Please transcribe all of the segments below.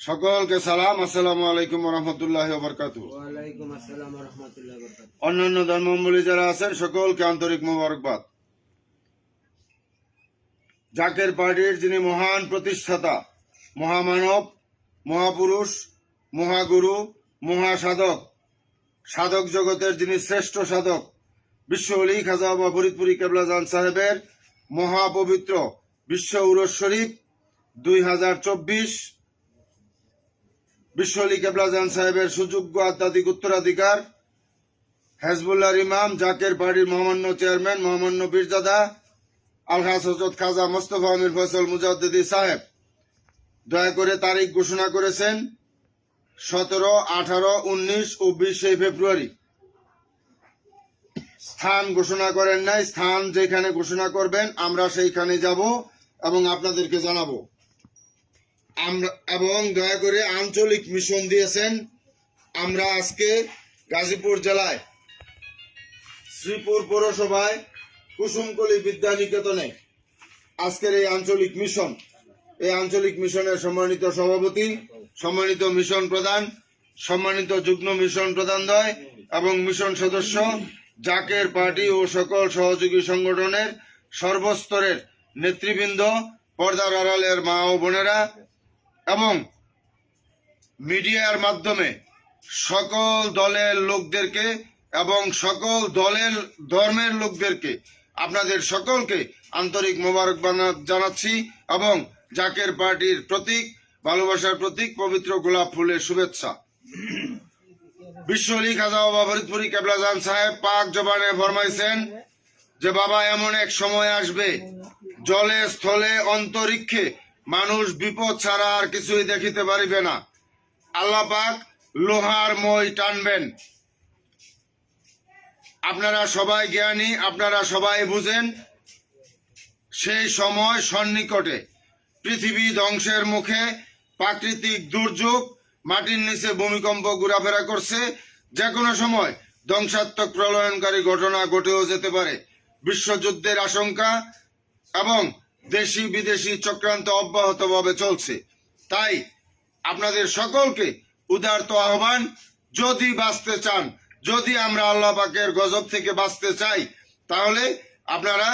সকলকে সালাম। আসসালামু আলাইকুম রহমতুল্লাহি ওয়া বারাকাতুহু। ওয়ালাইকুম আসসালাম ওয়া রাহমাতুল্লাহি ওয়া বারাকাতুহু। অন্যান্য ধর্মাবলম্বী যারা আছেন সকলকে আন্তরিক মোবারকবাদ। জাকের পার্টির যিনি মহান প্রতিষ্ঠাতা, মহামানব, মহাপুরুষ, মহাগুরু, মহাসাধক, সাধক জগতের যিনি শ্রেষ্ঠ সাধক, বিশ্ব অলি খাজা বাবা ফরিদপুরি কেবলাজান সাহেবের মহাপবিত্র বিশ্ব উরস শরীফ 2024 বিশ্ব অলি কেবলাজান সাহেবের সুযোগ্য আধ্যাত্মিক উত্তরাধিকার হেজবুল্লাহর ইমাম জাকের পার্টির মহামান্য চেয়ারম্যান মহামান্য পীরজাদা আলহাজ হযরত খাজা মোস্তফা আমির ফয়সাল মুজাদ্দিদি সাহেব দয়া করে তারিখ ঘোষণা করেছেন 17, 18, 19 ও 20 ফেব্রুয়ারি। স্থান ঘোষণা করেন নাই। স্থান যেখানে ঘোষণা করবেন আমরা সেইখানে যাব এবং আপনাদেরকে জানাবো। এবং দয়া করে আঞ্চলিক মিশন দিয়েছেন। আমরা আজকে গাজীপুর জেলায় শ্রীপুর পৌরসভায় কুসুমকলি বিদ্যানিকেতনে আজকের এই আঞ্চলিক মিশন, এই আঞ্চলিক মিশনের সম্মানিত সভাপতি, সম্মানিত মিশন প্রধান, সম্মানিত যুগ্ম মিশন প্রধানদ্বয় এবং মিশন সদস্য, জাকের পার্টি ও সকল সহযোগী সংগঠনের সর্বস্তরের নেতৃবৃন্দ, পর্দার আড়ালের মা ও বোনেরা এবং মিডিয়ার মাধ্যমে সকল দলের লোকদেরকে এবং সকল দলের ধর্মের লোকদেরকে আপনাদের সকলকে আন্তরিক মোবারকবাদ জানাচ্ছি এবং জাকের পার্টির প্রতীক, ভালোবাসার প্রতীক পবিত্র গোলাপ ফুলের শুভেচ্ছা। বিশ্ব অলি খাজা বাবা ফরিদপুরি কেবলাজান সাহেব পাক জবানে ফরমাইছেন যে বাবা এমন এক সময় আসবে জলে স্থলে অন্তরিক্ষে মানুষ বিপদ ছাড়া আর কিছুই দেখিতে পারিবে না। আল্লাহ পাক লোহার মই টানবেন। আপনারা সবাই জ্ঞানী, আপনারা সবাই বুঝেন সেই সময় সন্নিকটে। পৃথিবী ধ্বংসের মুখে, প্রাকৃতিক দুর্যোগ, মাটির নিচে ভূমিকম্প ঘোরাফেরা করছে। যে কোনো সময় ধ্বংসাত্মক প্রলয়নকারী ঘটনা ঘটেও যেতে পারে। বিশ্বযুদ্ধের আশঙ্কা এবং দেশি বিদেশি চক্রান্ত অব্যাহতভাবে চলছে। তাই আপনাদের সকলকে উদারত আহ্বান, যদি বাঁচতে চান, যদি আমরা আল্লাহ পাকের গজব থেকে বাঁচতে চাই, তাহলে আপনারা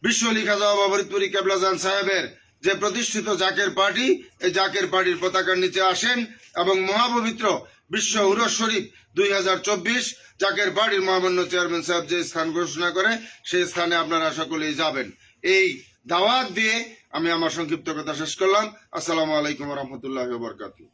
বিশ্ব অলি খাজা বাবা ফরিদপুরি কেবলাজান সাহেবের যে প্রতিষ্ঠিত জাকের পার্টি, এই জাকের পার্টির পতাকার নিচে আসেন এবং মহাপবিত্র বিশ্ব উরস শরীফ 2024 জাকের পার্টির মহামান্য চেয়ারম্যান সাহেব যে স্থান ঘোষণা করে সেই স্থানে আপনারা সকলেই যাবেন। এই দাওয়াত দিয়ে আমি আমার সংক্ষিপ্ত কথা শেষ করলাম। আসসালামু আলাইকুম রহমতুল্লাহি ওয়া বারাকাতুহু।